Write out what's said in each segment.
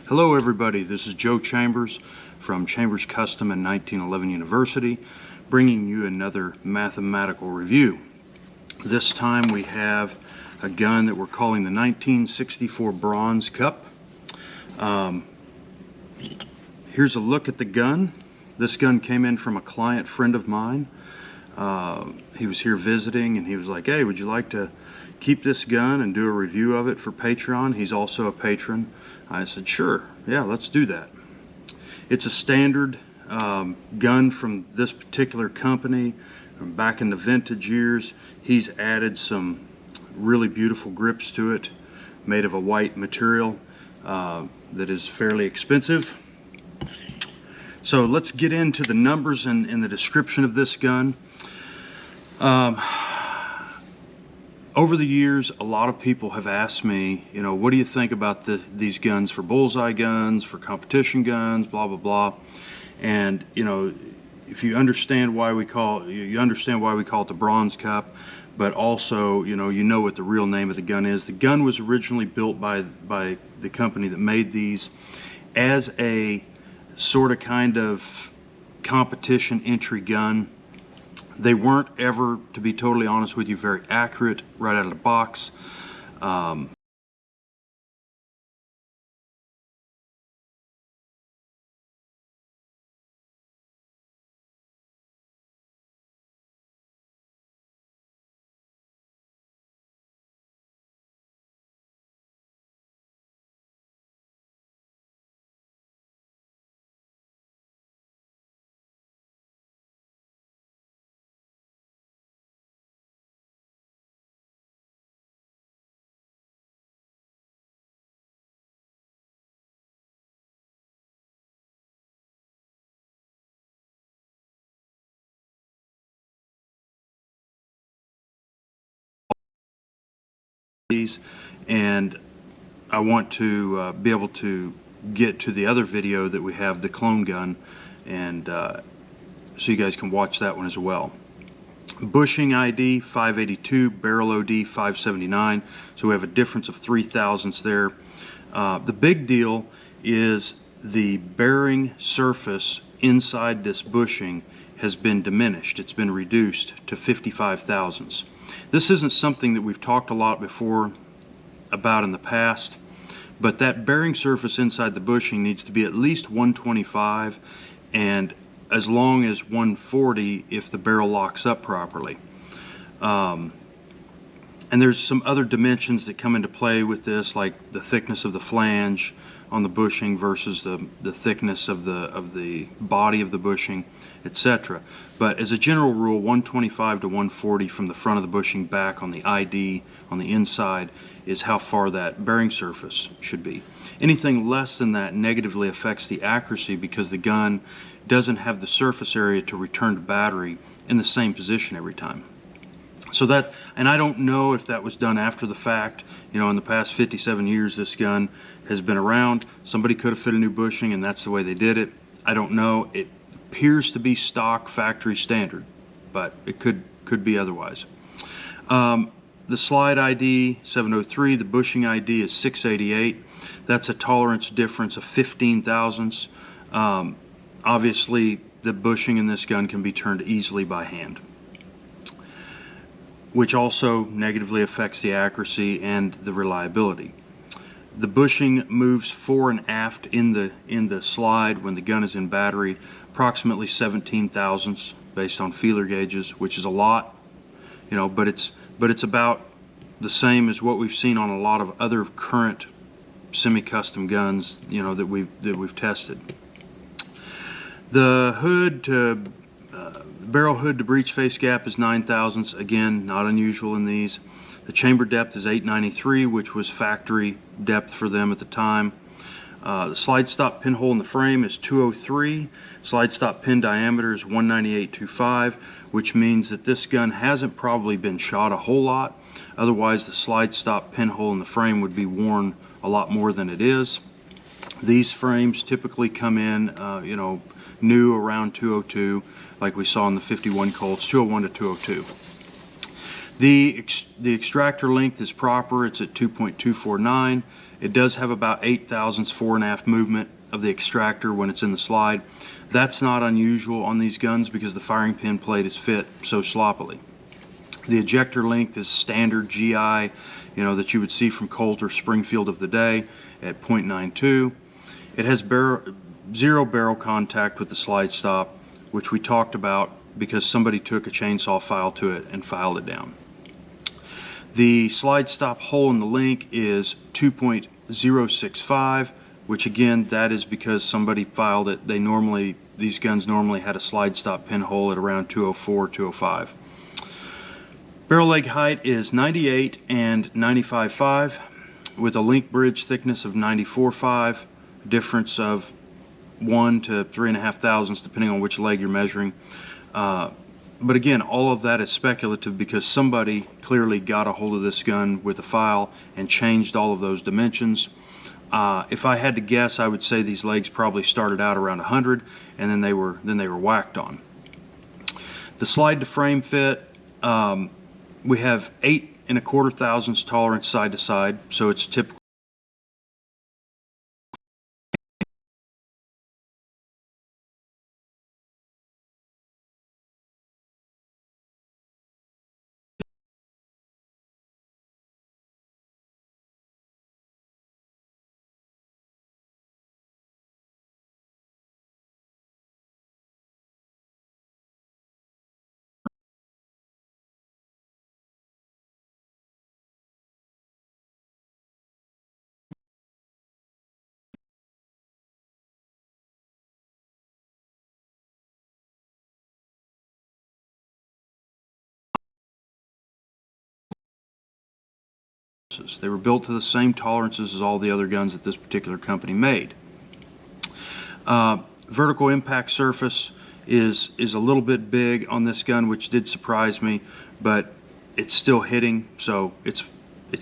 Hello everybody, this is Joe Chambers from Chambers Custom and 1911 University, bringing you another mathematical review. This time we have a gun that we're calling the 1964 Bronze Cup. Here's a look at the gun. This gun came in from a client friend of mine. He was here visiting and he was like, hey, would you like to keep this gun and do a review of it for Patreon? He's also a patron. I said, sure, yeah, let's do that. It's a standard gun from this particular company from back in the vintage years. He's added some really beautiful grips to it, made of a white material that is fairly expensive. So let's get into the numbers and the description of this gun. Over the years, a lot of people have asked me, you know, what do you think about these guns for bullseye guns, for competition guns, blah, blah, blah. And, you know, if you understand why we call it, you understand why we call it the Bronze Cup, but also, you know what the real name of the gun is. The gun was originally built by the company that made these as a sort of kind of competition entry gun. They weren't ever, to be totally honest with you, very accurate right out of the box. And I want to be able to get to the other video that we have, the clone gun, and so you guys can watch that one as well. Bushing ID 582, barrel OD 579, so we have a difference of 3 thousandths there. The big deal is the bearing surface inside this bushing has been diminished. It's been reduced to 55 thousandths. This isn't something that we've talked a lot before about in the past, but that bearing surface inside the bushing needs to be at least 125 and as long as 140 if the barrel locks up properly. And there's some other dimensions that come into play with this, like the thickness of the flange on the bushing versus the thickness of the body of the bushing, etc. But as a general rule, 125 to 140 from the front of the bushing back on the ID on the inside is how far that bearing surface should be. Anything less than that negatively affects the accuracy because the gun doesn't have the surface area to return to battery in the same position every time. So that, and I don't know if that was done after the fact. You know, in the past 57 years this gun has been around. Somebody could have fit a new bushing and that's the way they did it. I don't know. It appears to be stock factory standard, but it could be otherwise. The slide ID 703, the bushing ID is 688. That's a tolerance difference of 15 thousandths. Obviously the bushing in this gun can be turned easily by hand, which also negatively affects the accuracy and the reliability. The bushing moves fore and aft in the slide when the gun is in battery, approximately 17 thousandths based on feeler gauges, which is a lot, you know, but it's about the same as what we've seen on a lot of other current semi-custom guns, you know, that we've tested. The hood to barrel hood to breech face gap is 9 thousandths. Again, not unusual in these. The chamber depth is 893, which was factory depth for them at the time. The slide stop pinhole in the frame is 203. Slide stop pin diameter is 198.25, which means that this gun hasn't probably been shot a whole lot. Otherwise, the slide stop pinhole in the frame would be worn a lot more than it is. These frames typically come in, you know, new around 202, like we saw in the 51 Colts, 201 to 202. The extractor length is proper. It's at 2.249. It does have about 8 thousandths fore and aft movement of the extractor when it's in the slide. That's not unusual on these guns because the firing pin plate is fit so sloppily. The ejector length is standard GI, that you would see from Colt or Springfield of the day at 0.92. It has zero barrel contact with the slide stop, which we talked about because somebody took a chainsaw file to it and filed it down. The slide stop hole in the link is 2.065, which again, that is because somebody filed it. These guns normally had a slide stop pinhole at around 204, 205. Barrel leg height is 98 and 95.5 with a link bridge thickness of 94.5, difference of 1 to 3.5 thousandths depending on which leg you're measuring. But again, all of that is speculative because somebody clearly got a hold of this gun with a file and changed all of those dimensions. If I had to guess, I would say these legs probably started out around 100 and then they were whacked on. The slide to frame fit, we have 8 1/4 thousandths tolerance side to side, so it's typical. They were built to the same tolerances as all the other guns that this particular company made. Vertical impact surface is a little bit big on this gun, which did surprise me, but it's still hitting, so it's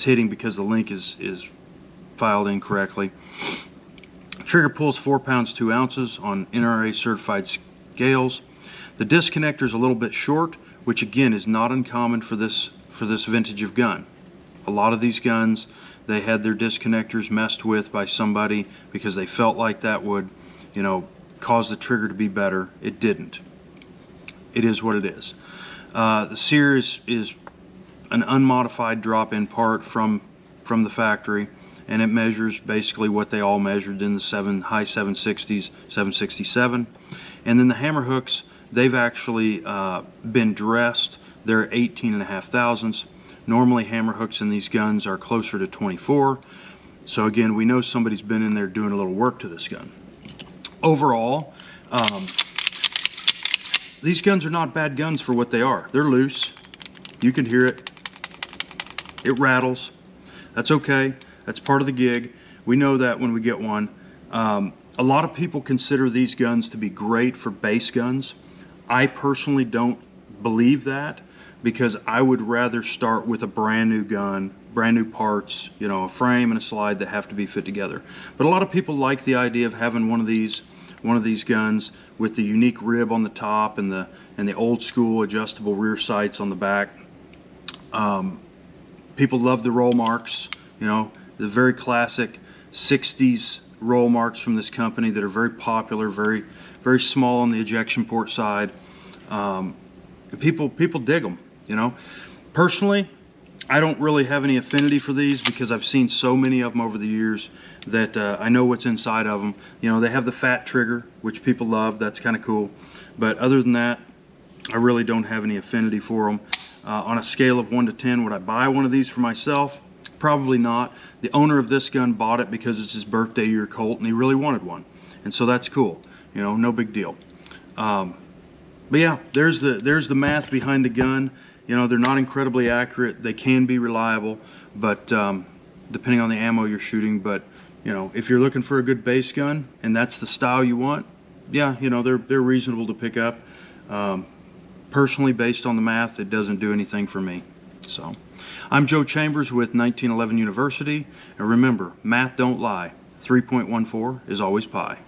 hitting because the link is filed incorrectly. Trigger pulls 4 pounds 2 ounces on NRA certified scales. The disconnector is a little bit short, which again is not uncommon for this vintage of gun. A lot of these guns, they had their disconnectors messed with by somebody because they felt like that would, cause the trigger to be better. It didn't. It is what it is. The sear is an unmodified drop-in part from the factory, and it measures basically what they all measured in the high 760s, 767. And then the hammer hooks, they've actually been dressed. They're 18.5 thousandths. Normally hammer hooks in these guns are closer to 24. So again, we know somebody's been in there doing a little work to this gun. Overall, these guns are not bad guns for what they are. They're loose. You can hear it. It rattles. That's okay. That's part of the gig. We know that when we get one. A lot of people consider these guns to be great for base guns. I personally don't believe that, because I would rather start with a brand new gun, brand new parts, a frame and a slide that have to be fit together. But a lot of people like the idea of having one of these guns with the unique rib on the top and the old school adjustable rear sights on the back. People love the roll marks, the very classic 60s roll marks from this company that are very popular, very, very small on the ejection port side. People dig them. Personally, I don't really have any affinity for these because I've seen so many of them over the years that I know what's inside of them. They have the fat trigger, which people love. That's kind of cool. But other than that, I really don't have any affinity for them. On a scale of 1 to 10, would I buy one of these for myself? Probably not. The owner of this gun bought it because it's his birthday year Colt and he really wanted one. And so that's cool. No big deal. But yeah, there's the math behind the gun. They're not incredibly accurate. They can be reliable, but depending on the ammo you're shooting. But if you're looking for a good base gun and that's the style you want, yeah, they're reasonable to pick up. Personally, based on the math, it doesn't do anything for me. So, I'm Joe Chambers with 1911 University, and remember, math don't lie. 3.14 is always pi.